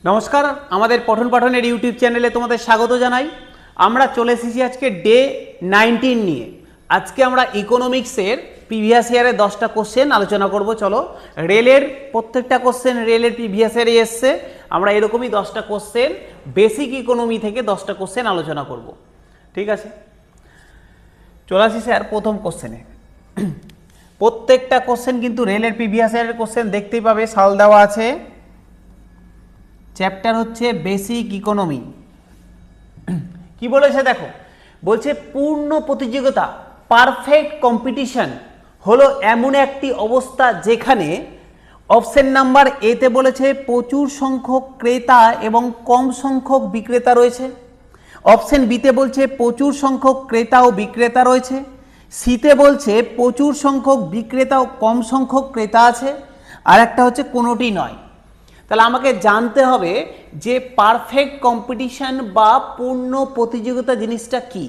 নমস্কার, আমাদের পঠন পাঠনের ইউটিউব চ্যানেলে তোমাদের স্বাগত জানাই। আমরা চলে এসেছি আজকে ডে 19 নিয়ে। আজকে আমরা ইকোনমিক্সের প্রিভিয়াস ইয়ারের 10টা কোশ্চেন আলোচনা করব। চলো, রেলের প্রত্যেকটা কোশ্চেন রেলের প্রিভিয়াস ইয়ারে এসছে। আমরা এরকমই 10টা কোশ্চেন বেসিক ইকোনমি থেকে 10টা কোশ্চেন আলোচনা করব। ঠিক আছে, চলে আসি স্যার প্রথম কোশ্চেনে। প্রত্যেকটা কোশ্চেন কিন্তু রেলের প্রিভিয়াস ইয়ারের কোশ্চেন দেখতেই পাবে, সাল দেওয়া আছে। চ্যাপ্টার হচ্ছে বেসিক ইকোনমি। কি বলেছে দেখো, বলছে পূর্ণ প্রতিযোগিতা পারফেক্ট কম্পিটিশন হলো এমন একটি অবস্থা যেখানে অপশন নাম্বার এতে বলেছে প্রচুর সংখ্যক ক্রেতা এবং কম সংখ্যক বিক্রেতা রয়েছে। অপশন বিতে বলছে প্রচুর সংখ্যক ক্রেতা ও বিক্রেতা রয়েছে। সিতে বলছে প্রচুর সংখ্যক বিক্রেতা ও কম সংখ্যক ক্রেতা আছে। আর একটা হচ্ছে কোনোটি নয়। তাহলে আমাকে জানতে হবে যে পারফেক্ট কম্পিটিশন বা পূর্ণ প্রতিযোগিতা জিনিসটা কি।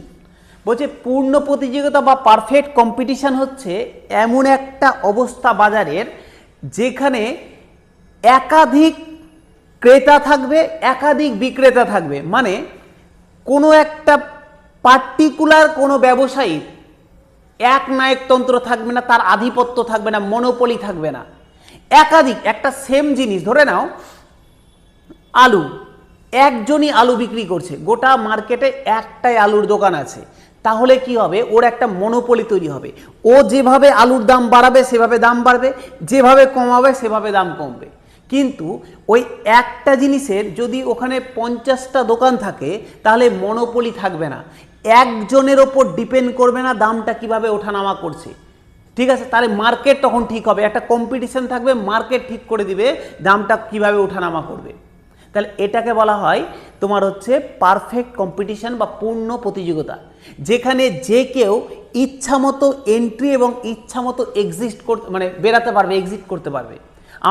বলছে পূর্ণ প্রতিযোগিতা বা পারফেক্ট কম্পিটিশন হচ্ছে এমন একটা অবস্থা বাজারের যেখানে একাধিক ক্রেতা থাকবে, একাধিক বিক্রেতা থাকবে। মানে কোনো একটা পার্টিকুলার কোনো ব্যবসায়ী এক নায়কতন্ত্র থাকবে না, তার আধিপত্য থাকবে না, মনোপলি থাকবে না। একাধিক, একটা সেম জিনিস ধরে নাও আলু, একজনই আলু বিক্রি করছে, গোটা মার্কেটে একটাই আলুর দোকান আছে। তাহলে কি হবে, ওর একটা মনোপলি তৈরি হবে। ও যেভাবে আলুর দাম বাড়াবে সেভাবে দাম বাড়বে, যেভাবে কমাবে সেভাবে দাম কমবে। কিন্তু ওই একটা জিনিসের যদি ওখানে 50টা দোকান থাকে তাহলে মনোপলি থাকবে না, একজনের ওপর ডিপেন্ড করবে না দামটা কিভাবে ওঠানামা করছে। ঠিক আছে, তাহলে মার্কেট তখন ঠিক হবে, একটা কম্পিটিশন থাকবে, মার্কেট ঠিক করে দিবে দামটা কিভাবে ওঠানামা করবে। তাহলে এটাকে বলা হয় তোমার হচ্ছে পারফেক্ট কম্পিটিশন বা পূর্ণ প্রতিযোগিতা, যেখানে যে কেউ ইচ্ছামতো এন্ট্রি এবং ইচ্ছামতো এক্সিট করতে মানে বেরাতে পারবে, এক্সিট করতে পারবে।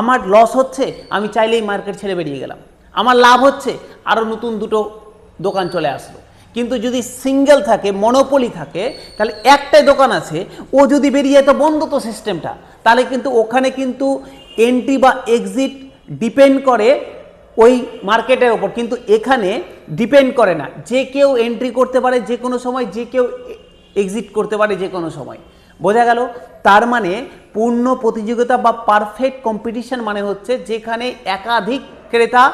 আমার লস হচ্ছে, আমি চাইলেই মার্কেট ছেড়ে বেরিয়ে গেলাম। আমার লাভ হচ্ছে, আরও নতুন দুটো দোকান চলে আসলো। কিন্তু যদি সিঙ্গেল থাকে, মনোপলি থাকে, তাহলে একটাই দোকান আছে, ও যদি বেরিয়ে যেত, বন্ধ তো সিস্টেমটা, তাহলে কিন্তু ওখানে কিন্তু এন্ট্রি বা এক্সিট ডিপেন্ড করে ওই মার্কেটের ওপর, কিন্তু এখানে ডিপেন্ড করে না। যে কেউ এন্ট্রি করতে পারে যে কোনো সময়, যে কেউ এক্সিট করতে পারে যে কোনো সময়। বোঝা গেল? তার মানে পূর্ণ প্রতিযোগিতা বা পারফেক্ট কম্পিটিশন মানে হচ্ছে যেখানে একাধিক ক্রেতা,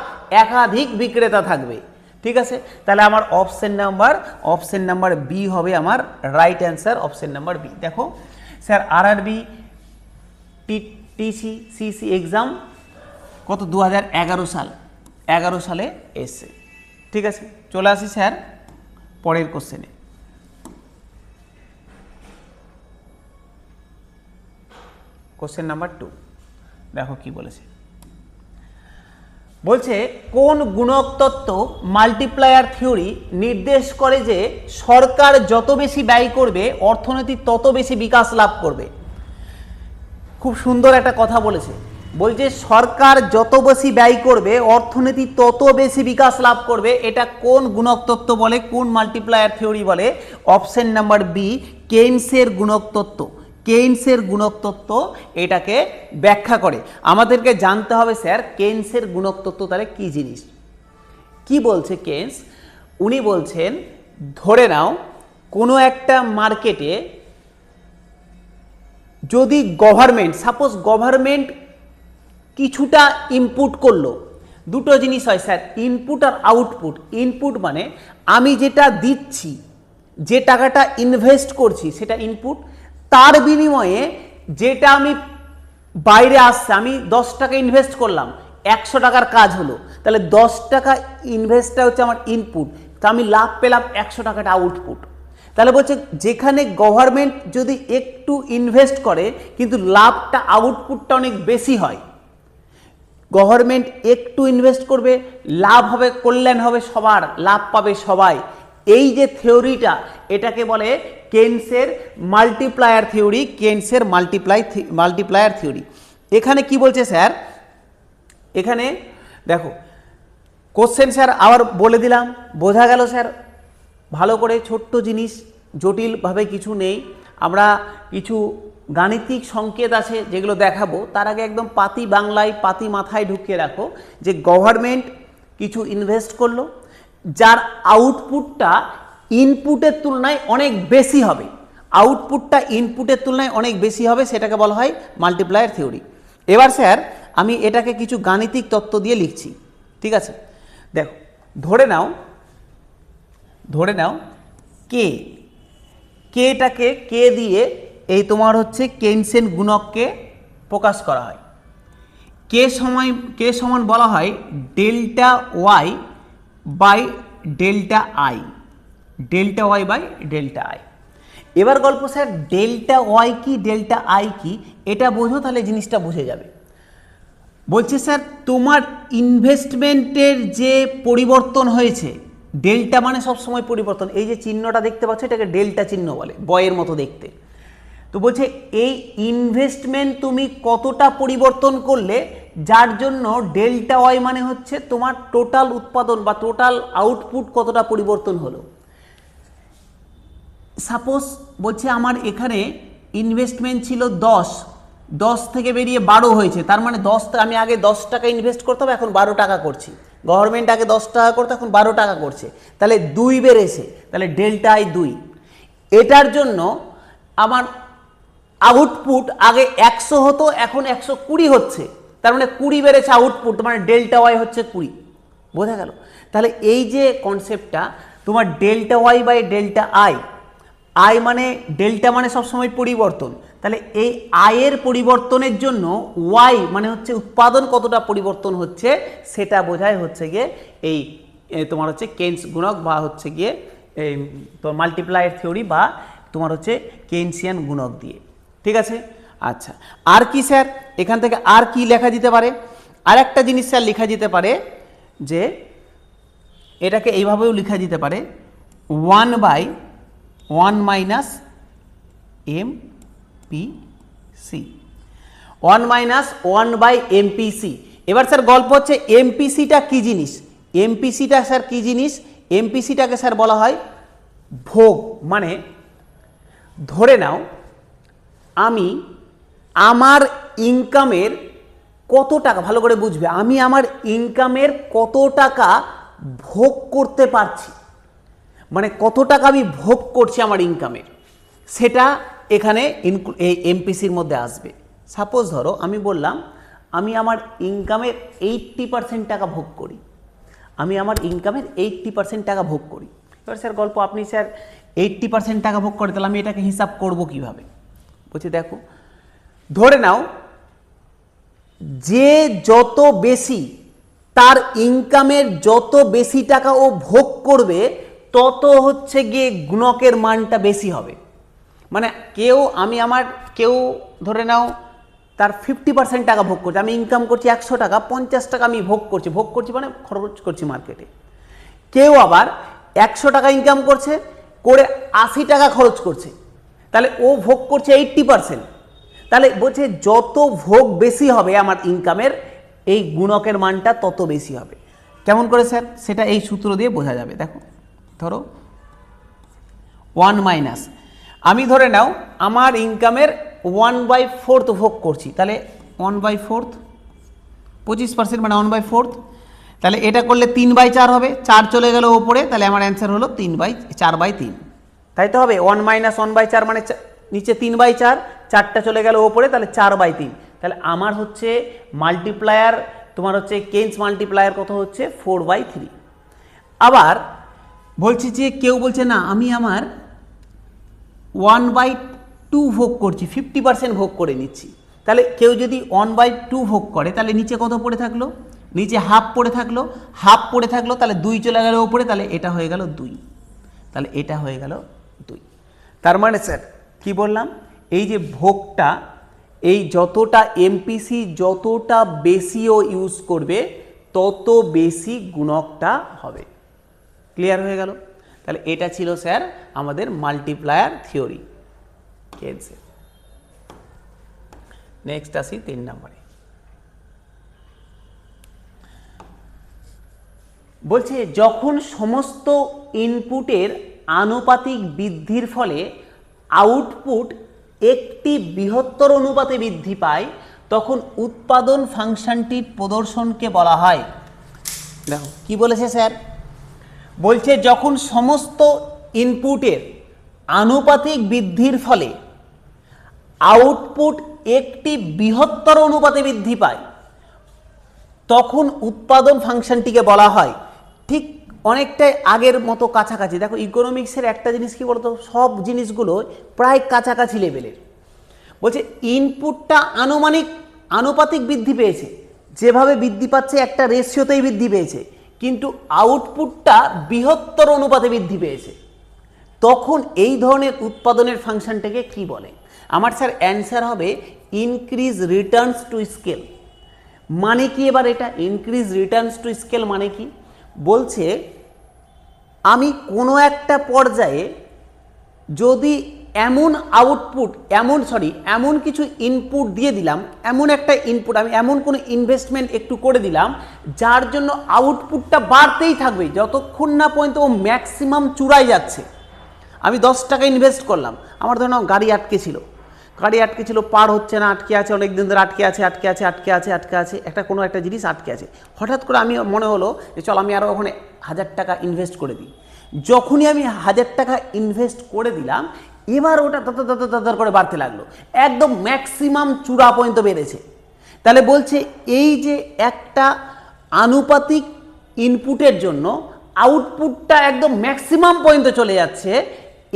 একাধিক বিক্রেতা থাকবে। ঠিক আছে, তাহলে আমার অপশন নাম্বার বি হবে আমার right answer, option number B. দেখো sir, RRB TC CC exam কত 2011 সালে এসছে। ঠিক আছে, চলে আসি স্যার পরের কোশ্চেনে। কোশ্চেন নাম্বার 2 দেখো কি বলেছে। বলছে কোন গুণক তত্ত্ব মাল্টিপ্লায়ার থিওরি নির্দেশ করে যে সরকার যত বেশি ব্যয় করবে অর্থনীতি তত বেশি বিকাশ লাভ করবে। খুব সুন্দর একটা কথা বলেছে, বলছে সরকার যত বেশি ব্যয় করবে অর্থনীতি তত বেশি বিকাশ লাভ করবে। এটা কোন গুণক তত্ত্ব বলে, কোন মাল্টিপ্লায়ার থিওরি বলে? অপশন নাম্বার বি, কেইনসের গুণক তত্ত্ব। কেইনসের গুণক তত্ত্ব এটাকে ব্যাখ্যা করে। আমাদেরকে জানতে হবে স্যার কেইনসের গুণক তত্ত্ব তাহলে কী জিনিস। কি বলছে কেইনস? উনি বলছেন ধরে নাও কোনো একটা মার্কেটে যদি গভর্নমেন্ট, সাপোজ গভর্নমেন্ট কিছুটা ইনপুট করলো, দুটো জিনিস হয় স্যার, ইনপুট আর আউটপুট। ইনপুট মানে আমি যেটা দিচ্ছি, যে টাকাটা ইনভেস্ট করছি সেটা ইনপুট, তার বিনিময়ে যেটা আমি বাইরে আসছে, আমি 10 টাকা ইনভেস্ট করলাম, 100 টাকার কাজ হলো, তাহলে 10 টাকা ইনভেস্টটা হচ্ছে আমার ইনপুট, তা আমি লাভ পেলাম 100 টাকাটা আউটপুট। তাহলে বলছে যেখানে গভর্নমেন্ট যদি একটু ইনভেস্ট করে কিন্তু লাভটা, আউটপুটটা অনেক বেশি হয়, গভর্নমেন্ট একটু ইনভেস্ট করবে, লাভ হবে, কল্যাণ হবে সবার, লাভ পাবে সবাই। এই যে থিওরিটা, এটাকে বলে কেইনসের মাল্টিপ্লায়ার থিওরি। কেইনসের মাল্টিপ্লায়ার থিওরি। এখানে কি বলছে স্যার, এখানে দেখো কোশ্চেন স্যার আবার বলে দিলাম, বোঝা গেল স্যার? ভালো করে, ছোট্ট জিনিস, জটিলভাবে কিছু নেই। আমরা কিছু গাণিতিক সংকেত আছে যেগুলো দেখাবো, তার আগে একদম পাতি বাংলায়, পাতি মাথায় ঢুকিয়ে রাখো যে গভর্নমেন্ট কিছু ইনভেস্ট করলো, যার আউটপুটটা ইনপুটের তুলনায় অনেক বেশি হবে, আউটপুটটা ইনপুটের তুলনায় অনেক বেশি হবে, সেটাকে বলা হয় মাল্টিপ্লায়ার থিওরি। এবার স্যার আমি এটাকে কিছু গাণিতিক তত্ত্ব দিয়ে লিখছি, ঠিক আছে? দেখো, ধরে নাও কেটাকে কে দিয়ে এই তোমার হচ্ছে কেইনসিয়ান গুণককে প্রকাশ করা হয়। কে সমান বলা হয় delta Y by delta I, delta Y by delta I. এবার গল্প স্যার ডেল্টা ওয়াই কি ডেল্টা আই কি এটা বোঝো, তাহলে জিনিসটা বুঝে যাবে। বলছে স্যার তোমার ইনভেস্টমেন্টের যে পরিবর্তন হয়েছে, ডেল্টা মানে সবসময় পরিবর্তন, এই যে চিহ্নটা দেখতে পাচ্ছ এটাকে ডেল্টা চিহ্ন বলে, বয়ের মতো দেখতে। তো বলছে এই ইনভেস্টমেন্ট তুমি কতটা পরিবর্তন করলে, যার জন্য ডেল্টা ওয়াই মানে হচ্ছে তোমার টোটাল উৎপাদন বা টোটাল আউটপুট কতটা পরিবর্তন হলো। সাপোজ বলছে আমার এখানে ইনভেস্টমেন্ট ছিল 10 থেকে বেরিয়ে 12 হয়েছে, তার মানে আমি আগে 10 টাকা ইনভেস্ট করতাম, এখন 12 টাকা করছি। গভর্নমেন্ট আগে 10 টাকা করতো, এখন 12 টাকা করছে, তাহলে 2 বেড়েছে, তাহলে ডেল্টা আই 2। এটার জন্য আমার আউটপুট আগে 100 হতো, এখন 120 হচ্ছে, তার মানে 20 বেড়েছে আউটপুট, মানে ডেল্টা ওয়াই হচ্ছে 20। বোঝা গেল? তাহলে এই যে কনসেপ্টটা তোমার delta Y by delta I মানে ডেল্টা মানে সবসময় পরিবর্তন, তাহলে এই আয়ের পরিবর্তনের জন্য ওয়াই মানে হচ্ছে উৎপাদন কতটা পরিবর্তন হচ্ছে সেটা বোঝায় হচ্ছে গিয়ে এই তোমার হচ্ছে কেইনস গুণক বা হচ্ছে গিয়ে এই তোমার মাল্টিপ্লায়ার থিওরি বা তোমার হচ্ছে কেইনসিয়ান গুণক দিয়ে, ঠিক আছে? আচ্ছা, আর কি স্যার এখান থেকে আর কি লেখা যেতে পারে? আর একটা জিনিস স্যার লেখা যেতে পারে যে এটাকে এইভাবেও লেখা যেতে পারে 1/1 মাইনাস এমপিসি, 1/1/MPC। এবার স্যার গল্প হচ্ছে এমপিসিটা কি জিনিস? এমপিসিটা স্যার কি জিনিস? এমপিসিটাকে স্যার বলা হয় ভোগ। মানে ধরে নাও আমি আমার ইনকামের কত টাকা, ভালো করে বুঝবে, আমি আমার ইনকামের কত টাকা ভোগ করতে পারছি, মানে কত টাকা আমি ভোগ করছি আমার ইনকামের, সেটা এখানে এই এমপিসির মধ্যে আসবে। সাপোজ ধরো আমি বললাম আমি আমার ইনকামের 80% টাকা ভোগ করি, আমি আমার ইনকামের 80% টাকা ভোগ করি। এবার স্যার গল্প আপনি স্যার 80% টাকা ভোগ করে, তাহলে আমি এটাকে হিসাব করব কিভাবে? বলছি দেখো, ধরে নাও যে যত বেশি তার ইনকামের যত বেশি টাকা ও ভোগ করবে তত হচ্ছে গিয়ে গুণকের মানটা বেশি হবে। মানে কেউ ধরে নাও তার 50% টাকা ভোগ করছে, আমি ইনকাম করছি 100 টাকা, 50 টাকা আমি ভোগ করছি মানে খরচ করছি মার্কেটে। কেউ আবার 100 টাকা ইনকাম করছে, করে 80 টাকা খরচ করছে, তাহলে ও ভোগ করছে 80%। তাহলে বলছে যত ভোগ বেশি হবে আমার ইনকামের, এই গুণকের মানটা তত বেশি হবে। কেমন করে স্যার? সেটা এই সূত্র দিয়ে বোঝা যাবে। দেখো, ধরো 1 মাইনাস, আমি ধরে নাও আমার ইনকামের 1/4 ভোগ করছি, তাহলে 1/4 25% মানে 1/4, তাহলে এটা করলে 3/4 হবে, 4 চলে গেল ওপরে, তাহলে আমার অ্যান্সার হলো 4/3, তাই তো হবে। 1 মাইনাস 1/4 মানে নিচে 3/4, 4টা চলে গেল ওপরে, তাহলে 4/3। তাহলে আমার হচ্ছে মাল্টিপ্লায়ার তোমার হচ্ছে কেইনস মাল্টিপ্লায়ার কত হচ্ছে 4/3। আবার বলছি যে কেউ বলছে না আমি আমার 1/2 ভোগ করছি, 50% ভোগ করে নিচ্ছি, তাহলে কেউ যদি 1/2 ভোগ করে তাহলে নিচে কত পড়ে থাকলো? নিচে হাফ পড়ে থাকলো, তাহলে 2 চলে গেল উপরে, তাহলে এটা হয়ে গেল 2, তাহলে এটা হয়ে গেল 2। তার মানে স্যার কি বললাম, এই যে ভোগটা, এই যতটা এমপিসি যতটা বেশি ও ইউজ করবে তত বেশি গুণকটা হবে। ক্লিয়ার হয়ে গেল? তাহলে এটা ছিল স্যার আমাদের মাল্টিপ্লায়ার থিওরি কেইনসের। নেক্সট আসি 3 নম্বরে। বলছে যখন সমস্ত ইনপুটের আনুপাতিক বৃদ্ধির ফলে আউটপুট একটি বৃহত্তর অনুপাতে বৃদ্ধি পায় তখন উৎপাদন ফাংশনটির প্রদর্শনকে বলা হয়। দেখো কি বলেছে স্যার, বলছে যখন সমস্ত ইনপুটের আনুপাতিক বৃদ্ধির ফলে আউটপুট একটি বৃহত্তর অনুপাতে বৃদ্ধি পায় তখন উৎপাদন ফাংশনটিকে বলা হয়, ঠিক অনেকটাই আগের মতো কাছাকাছি। দেখো ইকোনমিক্সের একটা জিনিস কি বলতো, সব জিনিসগুলো প্রায় কাছাকাছি লেভেলের। বলছে ইনপুটটা আনুপাতিক বৃদ্ধি পেয়েছে, যেভাবে বৃদ্ধি পাচ্ছে একটা রেশিওতেই বৃদ্ধি পেয়েছে, কিন্তু আউটপুটটা বৃহত্তর অনুপাতে বৃদ্ধি পেয়েছে, তখন এই ধরনের উৎপাদনের ফাংশনটাকে কি বলে? আমার স্যার অ্যান্সার হবে ইনক্রিজ রিটার্নস টু স্কেল। মানে কি এবার এটা ইনক্রিজ রিটার্নস টু স্কেল মানে কি? বলছে আমি কোনো একটা পর্যায়ে যদি এমন আউটপুট এমন কিছু ইনপুট দিয়ে দিলাম, এমন একটা ইনপুট, আমি এমন কোনো ইনভেস্টমেন্ট একটু করে দিলাম যার জন্য আউটপুটটা বাড়তেই থাকবে যতক্ষণ না পর্যন্ত ও ম্যাক্সিমাম চূড়ায় যাচ্ছে। আমি 10 টাকা ইনভেস্ট করলাম, আমার ধরুন গাড়ি আটকে ছিল, পার হচ্ছে না, আটকে আছে, অনেক দিন ধরে আটকে আছে, কোনো একটা জিনিস আটকে আছে। হঠাৎ করে আমি মনে হলো যে চল আমি আরও ওখানে 1000 টাকা ইনভেস্ট করে দিই। যখনই আমি 1000 টাকা ইনভেস্ট করে দিলাম, এবার ওটা তত করে বাড়তে লাগলো, একদম ম্যাক্সিমাম চূড়া পর্যন্ত বেড়েছে। তাহলে বলছে এই যে একটা আনুপাতিক ইনপুটের জন্য আউটপুটটা একদম ম্যাক্সিমাম পর্যন্ত চলে যাচ্ছে,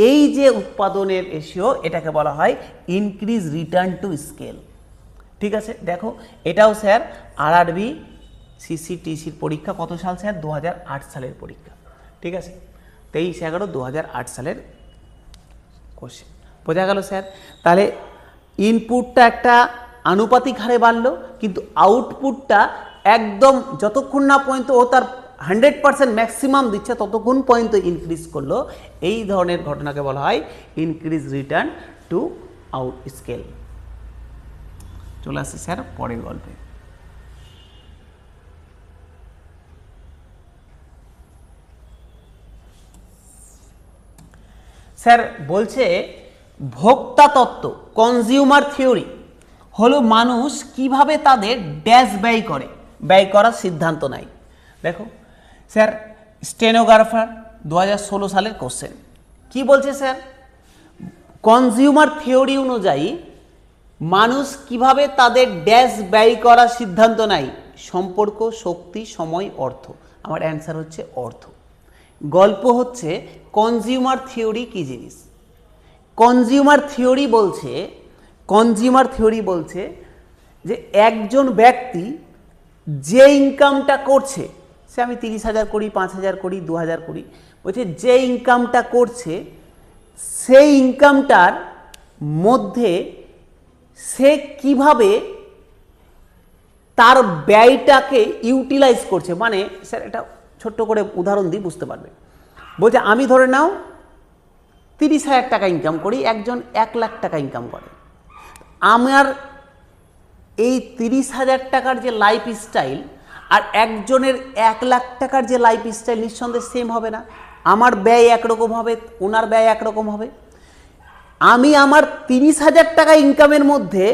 এই যে উৎপাদনের রেশিও, এটাকে বলা হয় ইনক্রিজ রিটার্ন টু স্কেল। ঠিক আছে, দেখো এটাও স্যার আরআরবি সিসিটিসির পরীক্ষা কত সাল স্যার? 2008 সালের পরীক্ষা। ঠিক আছে, 23/11/2008 সালের কোশ্চেন। বোঝা গেল স্যার? তাহলে ইনপুটটা একটা আনুপাতিক হারে বাড়লো, কিন্তু আউটপুটটা একদম যতক্ষণ না পর্যন্ত ও তার 100% ম্যাক্সিমাম দিচ্ছে ততক্ষণ পর্যন্ত ইনক্রিজ করলো। এই ধরনের ঘটনাকে বলা হয় increase return to out scale. চলে আসছে স্যার পরের গল্পে। স্যার বলছে ভোক্তা তত্ত্ব, কনজিউমার থিওরি হলো মানুষ কিভাবে তাদের ড্যাশ ব্যয় করার সিদ্ধান্ত নেয়। দেখো স্যার স্টেনোগ্রাফার 2016 সালের কোশ্চেন কি বলছে স্যার? কনজিউমার থিওরি অনুযায়ী মানুষ কিভাবে তাদের ড্যাশ ব্যয় করার সিদ্ধান্ত নেয়? সম্পর্ক, শক্তি, সময়, অর্থ। আমার অ্যান্সার হচ্ছে অর্থ। গল্প হচ্ছে কনজিউমার থিওরি কি জিনিস। কনজিউমার থিওরি বলছে যে একজন ব্যক্তি যে ইনকামটা করছে, সে আমি 30,000 করি, 5,000 করি, 2,000 করি, বলছে যে ইনকামটা করছে সেই ইনকামটার মধ্যে সে কিভাবে তার ব্যয়টাকে ইউটিলাইজ করছে। মানে স্যার এটা ছোট্ট করে উদাহরণ দিই, বুঝতে পারবে। বলছে আমি ধরে নাও 30,000 টাকা ইনকাম করি, একজন 1 লাখ টাকা ইনকাম করে। আমার এই 30,000 টাকার যে লাইফ স্টাইল আর একজনের 1 লাখ টাকার যে লাইফ স্টাইল নিঃসন্দেহে সেম হবে না। আমার ব্যয় একরকম হবে, ওনার ব্যয় একরকম হবে। আমি আমার 30,000 টাকা ইনকামের মধ্যে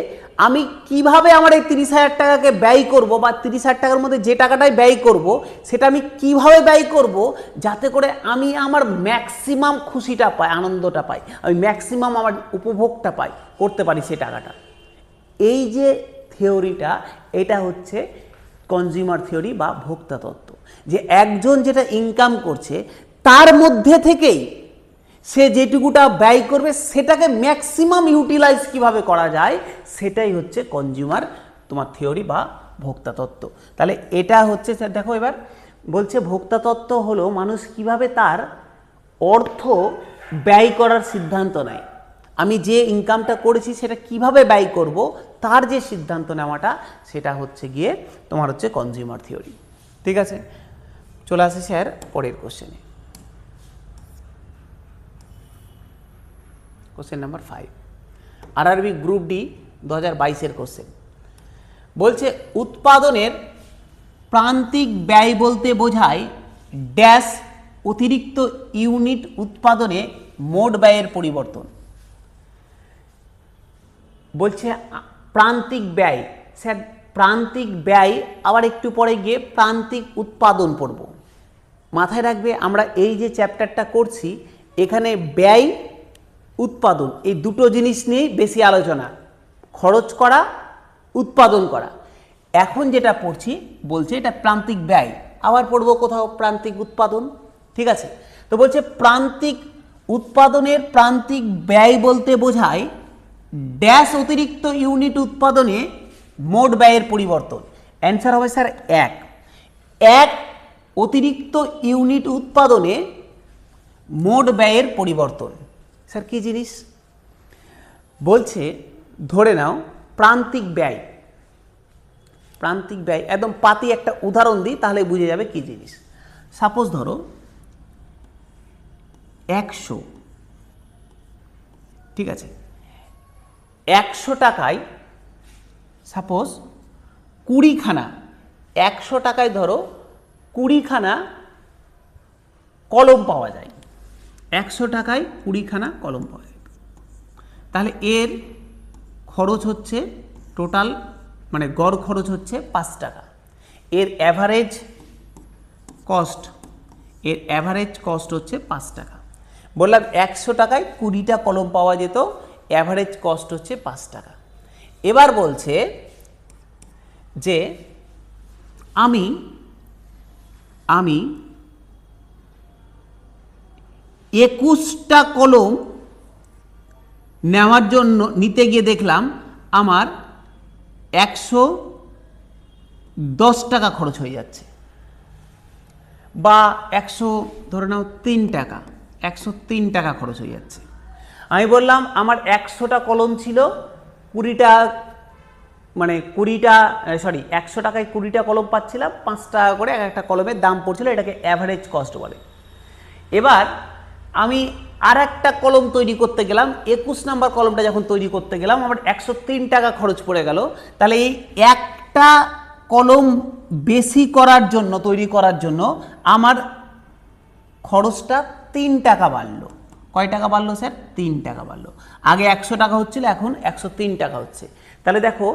আমি কিভাবে আমার এই 30,000 টাকাকে ব্যয় করব, বা 30,000 টাকার মধ্যে যে টাকাটাই ব্যয় করব সেটা আমি কিভাবে ব্যয় করব যাতে করে আমি আমার ম্যাক্সিমাম খুশিটা পাই, আনন্দটা পাই, আমি ম্যাক্সিমাম আমার উপভোগটা পাই, করতে পারি সে টাকাটা। এই যে থিওরিটা, এটা হচ্ছে কনজিউমার থিওরি বা ভোক্তা তত্ত্ব। যে একজন যেটা ইনকাম করছে তার মধ্যে থেকেই সে যেটুকুটা ব্যয় করবে সেটাকে ম্যাক্সিমাম ইউটিলাইজ কিভাবে করা যায়, সেটাই হচ্ছে কনজিউমার থিওরি বা ভোক্তা তত্ত্ব। তাহলে এটা হচ্ছে স্যার, দেখো এবার বলছে ভোক্তা তত্ত্ব হলো মানুষ কিভাবে তার অর্থ ব্যয় করার সিদ্ধান্ত নেয়। আমি যে ইনকামটা করেছি সেটা কিভাবে ব্যয় করব তার যে সিদ্ধান্ত নেওয়াটা, সেটা হচ্ছে গিয়ে তোমার হচ্ছে কনজিউমার থিওরি। ঠিক আছে, চলে আসে স্যার পরের কোশ্চেনে। Question number 5, RRB group D 2022-এর কোশ্চেন। বলছে উৎপাদনের প্রান্তিক ব্যয় বলতে বোঝায় ড্যাশ অতিরিক্ত ইউনিট উৎপাদনে মোট ব্যয়ের পরিবর্তন। বলছে প্রান্তিক ব্যয়, স্যার প্রান্তিক ব্যয়, আবার একটু পরে গিয়ে প্রান্তিক উৎপাদন পড়ব। মাথায় রাখবে আমরা এই যে চ্যাপ্টারটা করছি এখানে ব্যয় উৎপাদন এই দুটো জিনিস নিয়েই বেশি আলোচনা, খরচ করা উৎপাদন করা। এখন যেটা পড়ছি বলছে এটা প্রান্তিক ব্যয়, আবার পড়বো কোথাও প্রান্তিক উৎপাদন, ঠিক আছে। তো বলছে প্রান্তিক উৎপাদনের প্রান্তিক ব্যয় বলতে বোঝায় ড্যাশ অতিরিক্ত ইউনিট উৎপাদনে মোট ব্যয়ের পরিবর্তন। অ্যান্সার হবে স্যার এক অতিরিক্ত ইউনিট উৎপাদনে মোট ব্যয়ের পরিবর্তন। স্যার কি জিনিস বলছে, ধরে নাও প্রান্তিক ব্যয়, প্রান্তিক ব্যয় একদম পাতি একটা উদাহরণ দিই তাহলে বুঝে যাবে কি জিনিস। সাপোজ ধরো 100, ঠিক আছে, 100 টাকায় সাপোজ 20খানা, 100 টাকায় ধরো 20খানা কলম পাওয়া যায়, 100 টাকায় 20খানা কলম পাওয়া যায়। তাহলে এর খরচ হচ্ছে টোটাল মানে গড় খরচ হচ্ছে 5 টাকা। এর অ্যাভারেজ কস্ট হচ্ছে 5 টাকা। বললাম 100 টাকায় 20টা কলম পাওয়া যেত, অ্যাভারেজ কস্ট হচ্ছে 5 টাকা। এবার বলছে যে আমি 21টা কলম নেওয়ার জন্য নিতে গিয়ে দেখলাম আমার 110 টাকা খরচ হয়ে যাচ্ছে, বা 100 ধরে নাও 3 টাকা, 103 টাকা খরচ হয়ে যাচ্ছে। আমি বললাম আমার 100টা কলম ছিল, 20টা মানে 100 টাকায় 20টা কলম পাচ্ছিলাম, 5 টাকা করে একটা কলমের দাম পড়ছিল, এটাকে অ্যাভারেজ কস্ট বলে। এবার আমি আর একটা কলম তৈরি করতে গেলাম, 21 নাম্বার কলমটা যখন তৈরি করতে গেলাম আমার 103 টাকা খরচ পড়ে গেল। তাহলে এই একটা কলম বেশি করার জন্য, তৈরি করার জন্য আমার খরচটা 3 টাকা বাড়লো। কয় টাকা বাড়লো স্যার? 3 টাকা বাড়লো। আগে 100 টাকা হচ্ছিল, এখন 103 টাকা হচ্ছে। তাহলে দেখো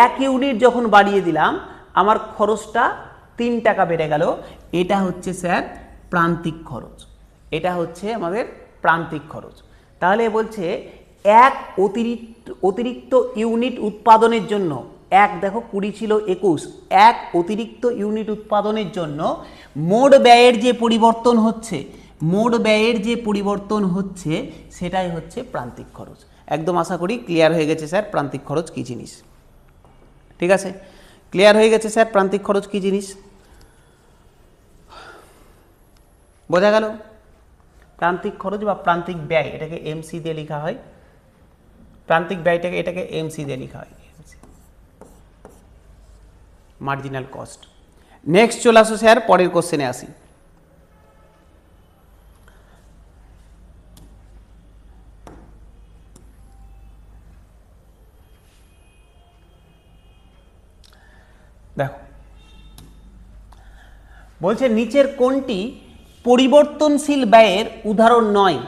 1 ইউনিট যখন বাড়িয়ে দিলাম আমার খরচটা 3 টাকা বেড়ে গেল। এটা হচ্ছে স্যার প্রান্তিক খরচ, এটা হচ্ছে আমাদের প্রান্তিক খরচ। তাহলে বলছে এক অতিরিক্ত ইউনিট উৎপাদনের জন্য, দেখো 20 ছিল 21, এক অতিরিক্ত ইউনিট উৎপাদনের জন্য মোট ব্যয়ের যে পরিবর্তন হচ্ছে সেটাই হচ্ছে প্রান্তিক খরচ। একদম আশা করি ক্লিয়ার হয়ে গেছে স্যার প্রান্তিক খরচ কি জিনিস। ঠিক আছে, ক্লিয়ার হয়ে গেছে স্যার প্রান্তিক খরচ কি জিনিস, বোঝা গেল? প্রান্তিক খরচ বা প্রান্তিক ব্যয় এটাকে এমসি দিয়ে লেখা হয়, প্রান্তিক ব্যয়টাকে এটাকে এমসি দিয়ে লেখা হয়, মার্জিনাল কস্ট। নেক্সট চলে আসো স্যার পরের কোশ্চেনে আসি। দেখো বলছে নিচের কোনটি পরিবর্তনশীল ব্যয়ের উদাহরণ নয়?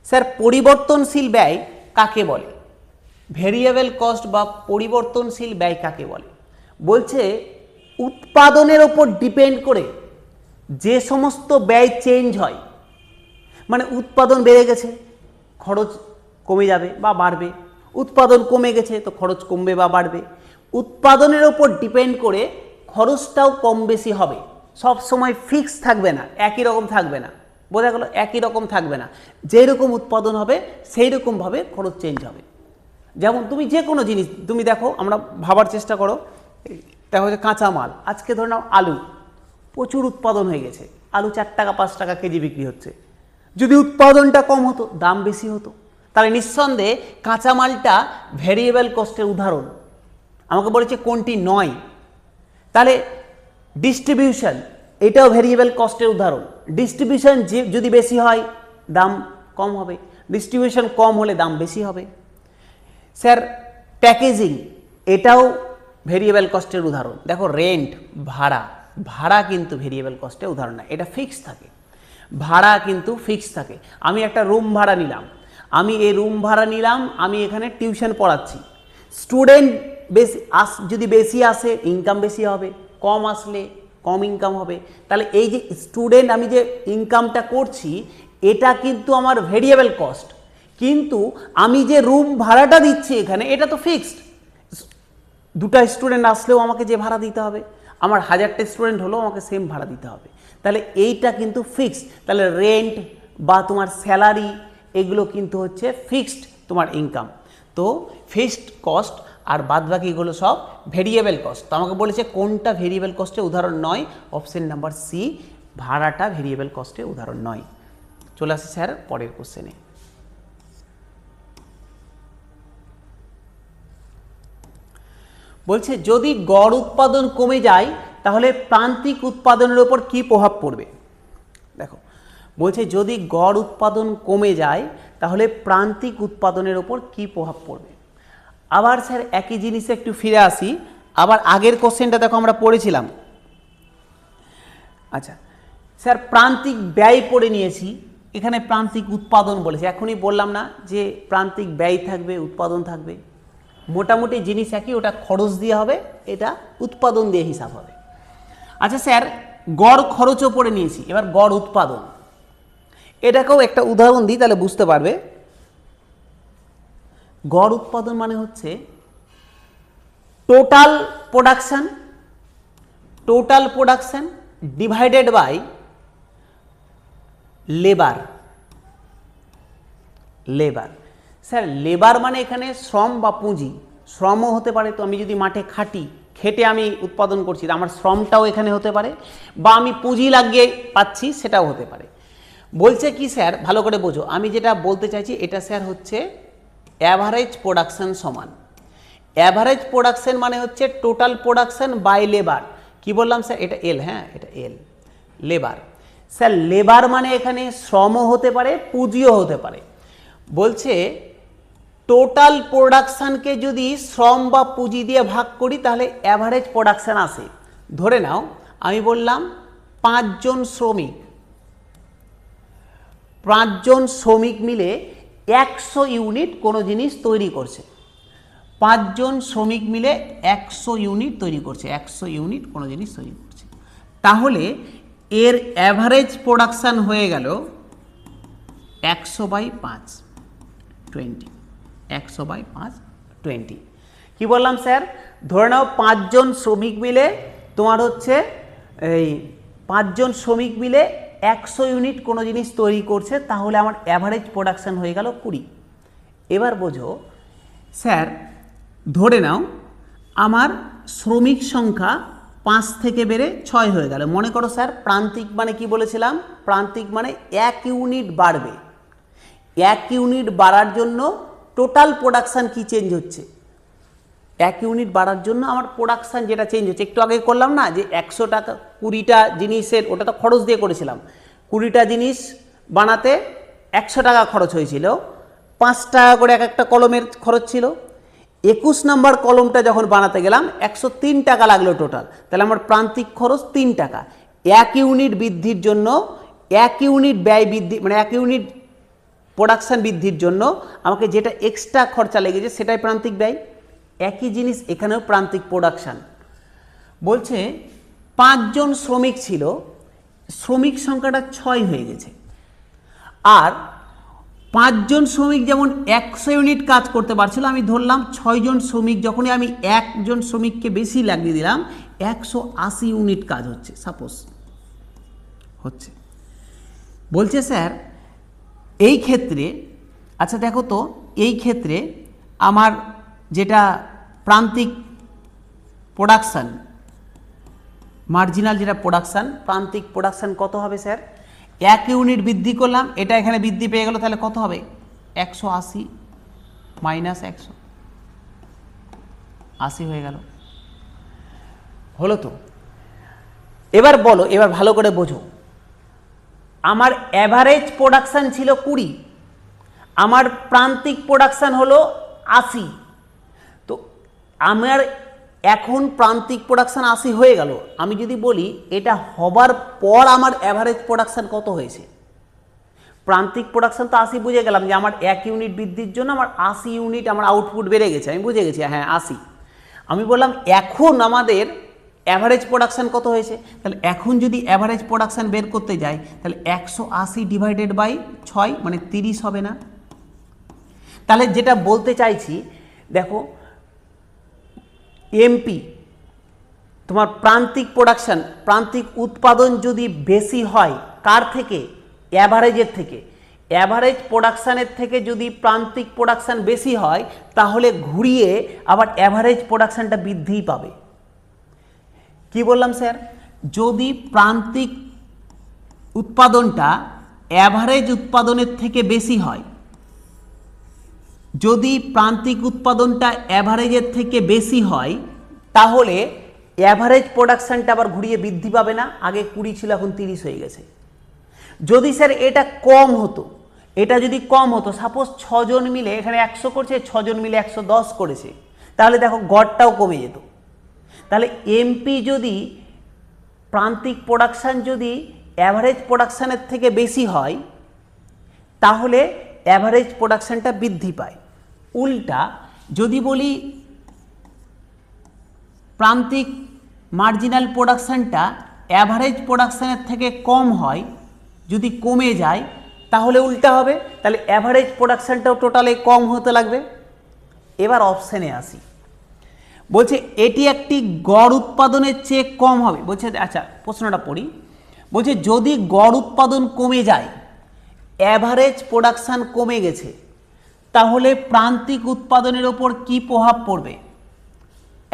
স্যার পরিবর্তনশীল ব্যয় কাকে বলে? ভেরিয়েবল কস্ট বা পরিবর্তনশীল ব্যয় কাকে বলে? বলছে উৎপাদনের ওপর ডিপেন্ড করে যে সমস্ত ব্যয় চেঞ্জ হয়, মানে উৎপাদন বেড়ে গেছে খরচ কমে যাবে বা বাড়বে, উৎপাদন কমে গেছে তো খরচ কমবে বা বাড়বে। উৎপাদনের ওপর ডিপেন্ড করে খরচটাও কম বেশি হবে, সব সময় ফিক্স থাকবে না, একই রকম থাকবে না। বোঝা গেল? একই রকম থাকবে না, যেই রকম উৎপাদন হবে সেই রকমভাবে খরচ চেঞ্জ হবে। যেমন তুমি যে কোনো জিনিস তুমি দেখো, আমরা ভাবার চেষ্টা করো, দেখো যে কাঁচা মাল, আজকে ধরে নাও আলু প্রচুর উৎপাদন হয়ে গেছে, আলু 4 টাকা 5 টাকা কেজি বিক্রি হচ্ছে। যদি উৎপাদনটা কম হতো দাম বেশি হতো, তাহলে নিঃসন্দেহে কাঁচামালটা ভেরিয়েবল কস্টের উদাহরণ। আমাকে বলেছে কোনটি নয়, তাহলে ডিস্ট্রিবিউশন এটাও ভেরিয়েবল কস্টের উদাহরণ। ডিস্ট্রিবিউশন যদি বেশি হয় দাম কম হবে, ডিস্ট্রিবিউশন কম হলে দাম বেশি হবে। স্যার প্যাকেজিং এটাও ভেরিয়েবল কস্টের উদাহরণ। দেখো রেন্ট ভাড়া কিন্তু ভেরিয়েবল কস্টের উদাহরণ না, এটা ফিক্স থাকে, ভাড়া কিন্তু ফিক্স থাকে। আমি একটা রুম ভাড়া নিলাম, আমি এখানে টিউশন পড়াচ্ছি, স্টুডেন্ট বেশি যদি বেশি আসে ইনকাম বেশি হবে, কম আসলে কম ইনকাম হবে। তাহলে এই যে স্টুডেন্ট আমি যে ইনকামটা করছি এটা কিন্তু আমার ভেরিয়েবল কস্ট, কিন্তু আমি যে রুম ভাড়াটা দিচ্ছি এখানে এটা তো ফিক্সড। দুটা স্টুডেন্ট আসলেও আমাকে যে ভাড়া দিতে হবে, আমার 1000টা স্টুডেন্ট হলেও আমাকে সেম ভাড়া দিতে হবে। তাহলে এইটা কিন্তু ফিক্সড। তাহলে রেন্ট বা তোমার স্যালারি এগুলো কিন্তু হচ্ছে ফিক্সড তোমার ইনকাম। তো ফিক্সড কস্ট আর বাদবাকিগুলো সব ভেরিয়েবল কস্ট। তো আমাকে বলেছে কোনটা ভেরিয়েবল কস্টের উদাহরণ নয়, অপশন নাম্বার সি, ভাড়াটা ভেরিয়েবল কস্টের উদাহরণ নয়। চলে আসি স্যার পরের কোশ্চেনে। বলছে যদি গড় উৎপাদন কমে যায় তাহলে প্রান্তিক উৎপাদনের উপর কি প্রভাব পড়বে। দেখো বলছে যদি গড় উৎপাদন কমে যায় তাহলে প্রান্তিক উৎপাদনের উপর কি প্রভাব পড়বে। আবার স্যার একই জিনিসে একটু ফিরে আসি, আবার আগের কোশ্চেনটা দেখো আমরা পড়েছিলাম। আচ্ছা স্যার প্রান্তিক ব্যয় পড়ে নিয়েছি, এখানে প্রান্তিক উৎপাদন বলেছে। এখনই বললাম না যে প্রান্তিক ব্যয় থাকবে উৎপাদন থাকবে, মোটামুটি জিনিস একই, ওটা খরচ দিয়ে হবে, এটা উৎপাদন দিয়ে হিসাব হবে। আচ্ছা স্যার গড় খরচও পড়ে নিয়েছি, এবার গড় উৎপাদন, এটাকেও একটা উদাহরণ দিই তাহলে বুঝতে পারবে। গড় উৎপাদন মানে হচ্ছে total production divided by labour. Sir labour মানে এখানে শ্রম বা পুঁজি, শ্রমও হতে পারে। তো আমি যদি মাঠে খেটে আমি উৎপাদন করছি, আমার শ্রমটাও এখানে হতে পারে, বা আমি পুঁজি লাগিয়ে পাচ্ছি সেটাও হতে পারে। বলছে কি স্যার ভালো করে বোঝো, আমি যেটা বলতে চাইছি এটা স্যার হচ্ছে অ্যাভারেজ প্রোডাকশন সমান। অ্যাভারেজ প্রোডাকশন মানে হচ্ছে টোটাল প্রোডাকশন বাই লেবার। কি বললাম স্যার, এটা এল, হ্যাঁ এটা এল, লেবার। স্যার লেবার মানে এখানে শ্রমও হতে পারে পুঁজিও হতে পারে। বলছে টোটাল প্রোডাকশানকে যদি শ্রম বা পুঁজি দিয়ে ভাগ করি তাহলে অ্যাভারেজ প্রোডাকশান আসে। ধরে নাও আমি বললাম 5 জন শ্রমিক মিলে 100 ইউনিট কোনো জিনিস তৈরি করছে। 5 জন শ্রমিক মিলে 100 ইউনিট তৈরি করছে, 100 ইউনিট কোনো জিনিস তৈরি করছে। তাহলে এর অ্যাভারেজ প্রোডাকশান হয়ে গেল 100/5, 20, 100/5, 20। কি বললাম স্যার, ধরে নাও 5 জন শ্রমিক মিলে তোমার হচ্ছে এই 5 জন শ্রমিক মিলে 100 ইউনিট কোনো জিনিস তৈরি করছে, তাহলে আমার অ্যাভারেজ প্রোডাকশান হয়ে গেল 20। এবার বোঝো স্যার, ধরে নাও আমার শ্রমিক সংখ্যা 5 থেকে বেড়ে 6 হয়ে গেল। মনে করো স্যার প্রান্তিক মানে কি বলেছিলাম, প্রান্তিক মানে 1 ইউনিট বাড়বে। 1 ইউনিট বাড়ার জন্য টোটাল প্রোডাকশান কি চেঞ্জ হচ্ছে, 1 ইউনিট বাড়ার জন্য আমার প্রোডাকশান যেটা চেঞ্জ হচ্ছে, একটু আগে করলাম না যে 100 টাকা 20টা জিনিসের, ওটা তো খরচ দিয়ে করেছিলাম, 20টা জিনিস বানাতে 100 টাকা খরচ হয়েছিল, 5 টাকা করে এক একটা কলমের খরচ ছিল। 21 নম্বর কলমটা যখন বানাতে গেলাম 103 টাকা লাগলো টোটাল, তাহলে আমার প্রান্তিক খরচ 3 টাকা। 1 ইউনিট বৃদ্ধির জন্য 1 ইউনিট ব্যয় বৃদ্ধি মানে 1 ইউনিট প্রোডাকশান বৃদ্ধির জন্য আমাকে যেটা এক্সট্রা খরচা লেগেছে সেটাই প্রান্তিক ব্যয়। একই জিনিস এখানেও প্রান্তিক প্রোডাকশান। বলছে 5 জন শ্রমিক ছিল, শ্রমিক সংখ্যাটা 6 হয়ে গেছে, আর 5 জন শ্রমিক যেমন 100 ইউনিট কাজ করতে পারছিল, আমি ধরলাম 6 জন শ্রমিক, যখনই আমি 1 জন শ্রমিককে বেশি লাগিয়ে দিলাম 180 ইউনিট কাজ হচ্ছে, সাপোজ হচ্ছে। বলছে স্যার এই ক্ষেত্রে, আচ্ছা দেখো তো এই ক্ষেত্রে আমার যেটা প্রান্তিক প্রোডাকশান, মার্জিনাল যেটা প্রোডাকশান, প্রান্তিক প্রোডাকশান কত হবে স্যার, 1 ইউনিট বৃদ্ধি করলাম, এটা এখানে বৃদ্ধি পেয়ে গেল, তাহলে কত হবে 180 মাইনাস 100, 80 হয়ে গেল, হলো তো। এবার বলো, এবার ভালো করে বোঝো, আমার অ্যাভারেজ প্রোডাকশান ছিল 20, আমার প্রান্তিক প্রোডাকশান হলো 80। তো আমার এখন প্রান্তিক প্রোডাকশান 80 হয়ে গেল, আমি যদি বলি এটা হবার পর আমার অ্যাভারেজ প্রোডাকশান কত হয়েছে, প্রান্তিক প্রোডাকশান তো 80 বুঝে গেলাম যে আমার 1 ইউনিট বৃদ্ধির জন্য আমার 80 ইউনিট আমার আউটপুট বেড়ে গেছে, আমি বুঝে গেছি হ্যাঁ 80। আমি বললাম এখন আমাদের অ্যাভারেজ প্রোডাকশান কত হয়েছে, তাহলে এখন যদি অ্যাভারেজ প্রোডাকশান বের করতে যাই তাহলে 180 ডিভাইডেড বাই 6 মানে 30 হবে না। তাহলে যেটা বলতে চাইছি দেখো, এমপি তোমার প্রান্তিক প্রোডাকশান, প্রান্তিক উৎপাদন যদি বেশি হয় কার থেকে, অ্যাভারেজের থেকে, অ্যাভারেজ প্রোডাকশানের থেকে যদি প্রান্তিক প্রোডাকশান বেশি হয় তাহলে ঘুরিয়ে আবার অ্যাভারেজ প্রোডাকশানটা বৃদ্ধিই পাবে। কি বললাম স্যার, যদি প্রান্তিক উৎপাদনটা অ্যাভারেজ উৎপাদনের থেকে বেশি হয়, যদি প্রান্তিক উৎপাদনটা অ্যাভারেজের থেকে বেশি হয় তাহলে অ্যাভারেজ প্রোডাকশানটা আবার ঘুরিয়ে বৃদ্ধি পাবে না, আগে 20 ছিল এখন 30 হয়ে গেছে। যদি স্যার এটা কম হতো, এটা যদি কম হতো, সাপোজ 6 জন মিলে এখানে 100 করছে, 6 জন মিলে 110 করেছে, তাহলে দেখো গড়টাও কমে যেত। তাহলে এমপি যদি প্রান্তিক প্রোডাকশান যদি অ্যাভারেজ প্রোডাকশানের থেকে বেশি হয় তাহলে অ্যাভারেজ প্রোডাকশানটা বৃদ্ধি পায়। উল্টা যদি বলি প্রান্তিক মার্জিনাল প্রোডাকশানটা অ্যাভারেজ প্রোডাকশানের থেকে কম হয়, যদি কমে যায় তাহলে উল্টা হবে, তাহলে অ্যাভারেজ প্রোডাকশানটাও টোটালে কম হতে লাগবে। এবার অপশানে আসি, বলছে এটি একটি গড় উৎপাদনের চেয়ে কম হবে। বলছে আচ্ছা প্রশ্নটা পড়ি, বলছে যদি গড় উৎপাদন কমে যায়, অ্যাভারেজ প্রোডাকশান কমে গেছে, তাহলে প্রান্তিক উৎপাদনের ওপর কি প্রভাব পড়বে?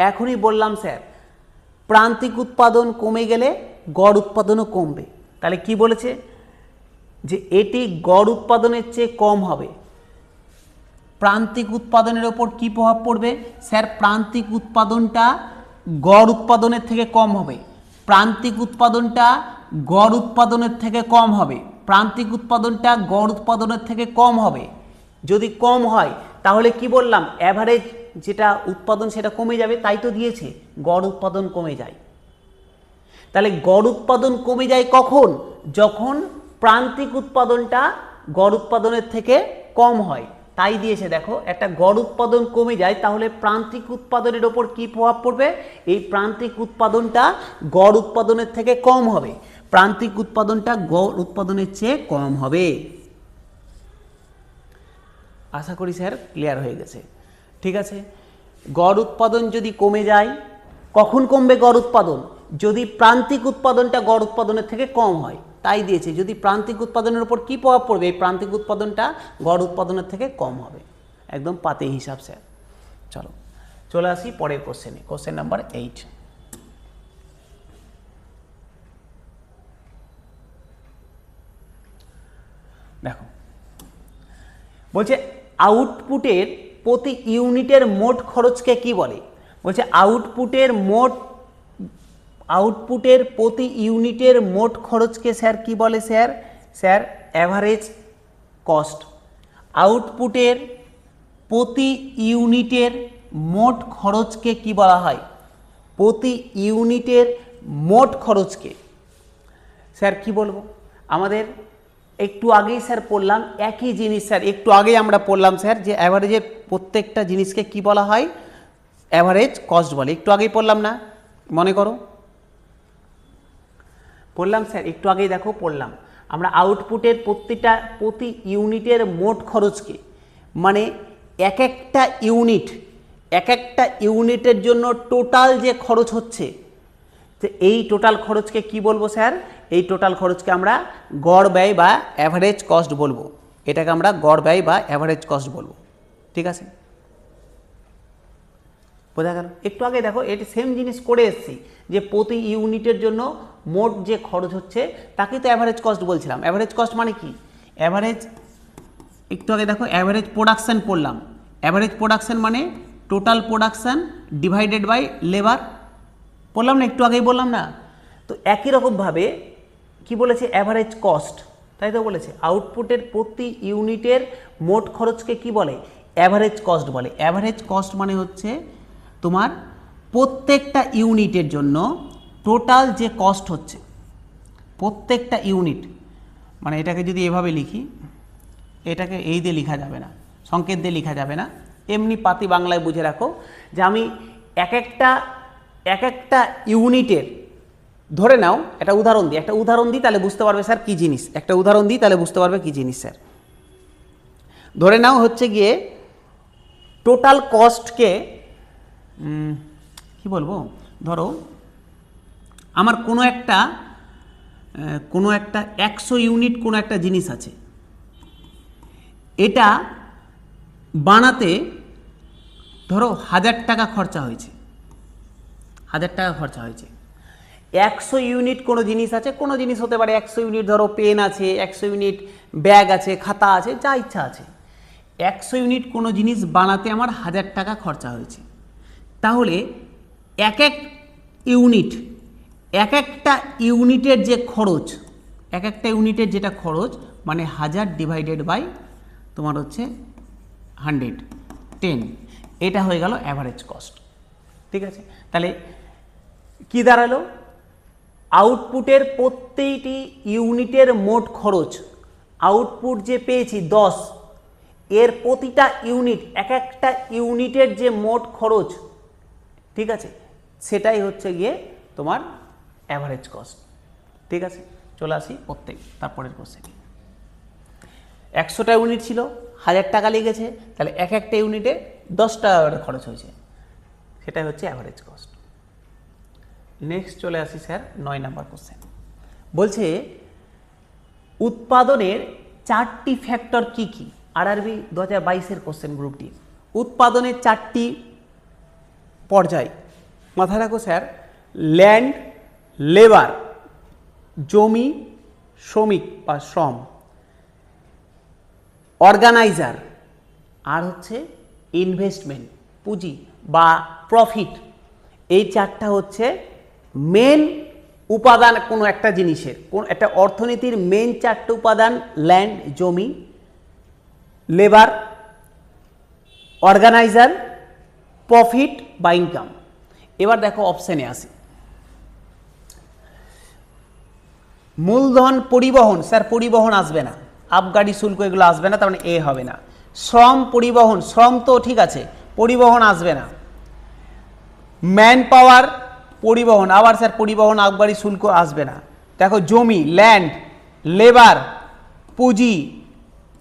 এখনই বললাম স্যার, প্রান্তিক উৎপাদন কমে গেলে গড় উৎপাদনও কমবে। তাহলে কি বলেছে যে এটি গড় উৎপাদনের চেয়ে কম হবে, প্রান্তিক উৎপাদনের ওপর কি প্রভাব পড়বে? স্যার প্রান্তিক উৎপাদনটা গড় উৎপাদনের থেকে কম হবে, প্রান্তিক উৎপাদনটা গড় উৎপাদনের থেকে কম হবে, প্রান্তিক উৎপাদনটা গড় উৎপাদনের থেকে কম হবে। যদি কম হয় তাহলে কি বললাম, অ্যাভারেজ যেটা উৎপাদন সেটা কমে যাবে, তাই তো দিয়েছে গড় উৎপাদন কমে যায়। তাহলে গড় উৎপাদন কমে যায় কখন? যখন প্রান্তিক উৎপাদনটা গড় উৎপাদনের থেকে কম হয়, তাই দিয়েছে দেখো, একটা গড় উৎপাদন কমে যায় তাহলে প্রান্তিক উৎপাদনের ওপর কি প্রভাব পড়বে? এই প্রান্তিক উৎপাদনটা গড় উৎপাদনের থেকে কম হবে, প্রান্তিক উৎপাদনটা গড় উৎপাদনের চেয়ে কম হবে। আশা করি স্যার ক্লিয়ার হয়ে গেছে। ঠিক আছে, গড় উৎপাদন যদি কমে যায়, কখন কমবে গড় উৎপাদন? যদি প্রান্তিক উৎপাদনটা গড় উৎপাদনের থেকে কম হয়, তাই দিয়েছে যদি প্রান্তিক উৎপাদনের উপর কি প্রভাব পড়বে, এই প্রান্তিক উৎপাদনটা গড় উৎপাদনের থেকে কম হবে। একদম পাতে হিসাব স্যার। চলো চলে আসি পরের কোশ্চেনে, কোশ্চেন নাম্বার 8। দেখো বলছে আউটপুটের প্রতি ইউনিটের মোট খরচকে কি বলে? বলছে আউটপুটের প্রতি ইউনিটের মোট খরচকে স্যার কি বলে? Sir average cost. আউটপুটের প্রতি ইউনিটের মোট খরচকে কি বলা হয়? প্রতি ইউনিটের মোট খরচকে স্যার কি বলবো? আমাদের একটু আগেই স্যার পড়লাম একই জিনিস স্যার, একটু আগেই আমরা পড়লাম স্যার যে অ্যাভারেজের প্রত্যেকটা জিনিসকে কি বলা হয়? অ্যাভারেজ কস্ট বলে। একটু আগেই পড়লাম না, মনে করো পড়লাম স্যার, একটু আগেই দেখো পড়লাম আমরা আউটপুটের প্রতি ইউনিটের মোট খরচকে, মানে এক একটা ইউনিটের জন্য টোটাল যে খরচ হচ্ছে, তো এই টোটাল খরচকে কি বলবো স্যার? এই টোটাল খরচকে আমরা গড় ব্যয় বা অ্যাভারেজ কস্ট বলবো। এটাকে আমরা গড় ব্যয় বা অ্যাভারেজ কস্ট বলবো। ঠিক আছে, বোঝা গেল? একটু আগে দেখো এটি সেম জিনিস করে এসেছি যে প্রতি ইউনিটের জন্য মোট যে খরচ হচ্ছে তাকে তো অ্যাভারেজ কস্ট বলছিলাম। অ্যাভারেজ কস্ট মানে কি? অ্যাভারেজ, একটু আগে দেখো অ্যাভারেজ প্রোডাকশান পড়লাম। অ্যাভারেজ প্রোডাকশান মানে total production divided by labour, বললাম না? একটু আগেই বললাম না? তো একই রকমভাবে কি বলেছে? অ্যাভারেজ কস্ট, তাই তো বলেছে আউটপুটের প্রতি ইউনিটের মোট খরচকে কি বলে? অ্যাভারেজ কস্ট বলে। অ্যাভারেজ কস্ট মানে হচ্ছে তোমার প্রত্যেকটা ইউনিটের জন্য টোটাল যে কস্ট হচ্ছে, প্রত্যেকটা ইউনিট, মানে এটাকে যদি এভাবে লিখি, এটাকে এই দিয়ে লেখা যাবে না, সংকেত দিয়ে লেখা যাবে না, এমনি পাতি বাংলায় বুঝে রাখো যে আমি এক একটা ইউনিটের, ধরে নাও একটা উদাহরণ দিই তাহলে বুঝতে পারবে স্যার কী জিনিস, একটা উদাহরণ দিই তাহলে বুঝতে পারবে কী জিনিস স্যার। ধরে নাও হচ্ছে গিয়ে টোটাল কস্টকে কি বলবো, ধরো আমার কোনো একটা 100 ইউনিট কোনো একটা জিনিস আছে, এটা বানাতে ধরো 1000 টাকা খরচা হয়েছে, 1000 টাকা খরচা হয়েছে। 100 ইউনিট কোনো জিনিস আছে, কোনো জিনিস হতে পারে 100 ইউনিট, ধরো পেন আছে, 100 ইউনিট ব্যাগ আছে, খাতা আছে, যা ইচ্ছা আছে। 100 ইউনিট কোনো জিনিস বানাতে আমার 1000 টাকা খরচা হয়েছে। তাহলে এক একটা ইউনিটের যে খরচ, এক একটা ইউনিটের যেটা খরচ মানে 1000 ডিভাইডেড বাই তোমার হচ্ছে 110, এটা হয়ে গেল অ্যাভারেজ কস্ট। ঠিক আছে, তাহলে কি দাঁড়ালো, আউটপুটের প্রত্যেকটি ইউনিটের মোট খরচ, আউটপুট যে পেয়েছি 10, এর প্রতিটা ইউনিট, এক একটা ইউনিটের যে মোট খরচ, ঠিক আছে, সেটাই হচ্ছে গিয়ে তোমার অ্যাভারেজ কস্ট। ঠিক আছে, চলে আসি তারপরের কোশ্চেনে। 100টা ইউনিট ছিল, 1000 টাকা লেগেছে, তাহলে এক একটা ইউনিটে 10 টাকা করে খরচ হয়েছে, সেটাই হচ্ছে অ্যাভারেজ কস্ট। নেক্সট চলে আসি স্যার 9 নাম্বার কোশ্চেন। বলছে উৎপাদনের 4টি ফ্যাক্টর কি কি? আরআরবি 2022-এর কোশ্চেন গ্রুপটি। উৎপাদনের 4টি পর্যায় মাথায় রাখো স্যার, ল্যান্ড, লেবার, জমি, শ্রমিক বা শ্রম, অর্গানাইজার, আর হচ্ছে ইনভেস্টমেন্ট, পুঁজি বা প্রফিট। এই 4টা হচ্ছে মেন উপাদান কোনো একটা জিনিসের, কোন একটা অর্থনীতির মেন 4টে উপাদান, ল্যান্ড, জমি, লেবার, অর্গানাইজার, প্রফিট বা ইনকাম। এবার দেখো অপশানে আসি, মূলধন, পরিবহন, স্যার পরিবহন আসবে না, আবগারি শুল্ক এগুলো আসবে না, তার মানে এ হবে না। শ্রম, পরিবহন, শ্রম তো ঠিক আছে, পরিবহন আসবে না। ম্যান পাওয়ার, পরিবহন, আবার স্যার পরিবহন, আবগারি শুল্ক আসবে না। দেখো জমি, ল্যান্ড, লেবার, পুঁজি,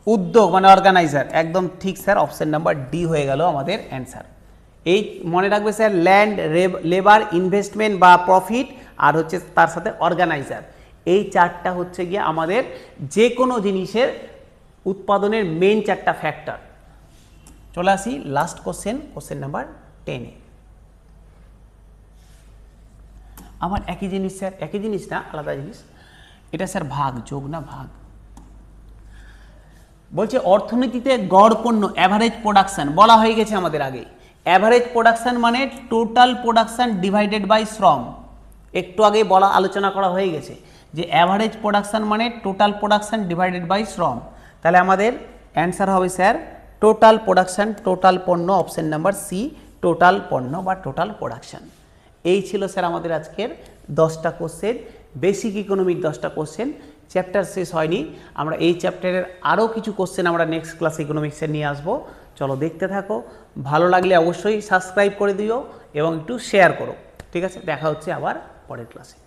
উদ্যোগ মানে অর্গানাইজার, একদম ঠিক স্যার, অপশন নাম্বার ডি হয়ে গেল আমাদের অ্যান্সার। এই মনে রাখবে স্যার, ল্যান্ড, লেবার, ইনভেস্টমেন্ট বা প্রফিট, আর হচ্ছে তার সাথে অর্গানাইজার, এই 4টা হচ্ছে গিয়ে আমাদের যে কোনো জিনিসের উৎপাদনের মেন 4টা ফ্যাক্টর। চলে আসি লাস্ট কোশ্চেন নাম্বার 10-এ। আমার একই জিনিস স্যার, একই জিনিস না, আলাদা জিনিস। এটা স্যার ভাগ, যোগ না ভাগ। বলছে অর্থনীতিতে গড় পণ্য, অ্যাভারেজ প্রোডাকশন বলা হয়ে গেছে আমাদের আগে। অ্যাভারেজ প্রোডাকশন মানে টোটাল প্রোডাকশন ডিভাইডেড বাই শ্রম, একটু আগে আলোচনা করা হয়ে গেছে যে অ্যাভারেজ প্রোডাকশন মানে টোটাল প্রোডাকশন ডিভাইডেড বাই শ্রম। তাহলে আমাদের অ্যান্সার হবে স্যার টোটাল প্রোডাকশন, টোটাল পণ্য, অপশন নাম্বার সি, টোটাল পণ্য বা টোটাল প্রোডাকশন। এই ছিল স্যার আমাদের আজকের 10টা কোশ্চেন, বেসিক ইকোনমিক 10টা কোশ্চেন। চ্যাপ্টার শেষ হয়নি, আমরা এই চ্যাপ্টারের আরও কিছু কোশ্চেন আমরা নেক্সট ক্লাস ইকোনমিক্সে নিয়ে আসবো। চলো দেখতে থাকো, ভালো লাগলে অবশ্যই সাবস্ক্রাইব করে দিও এবং একটু শেয়ার করো। ঠিক আছে, দেখা হচ্ছে আবার পরের ক্লাসে।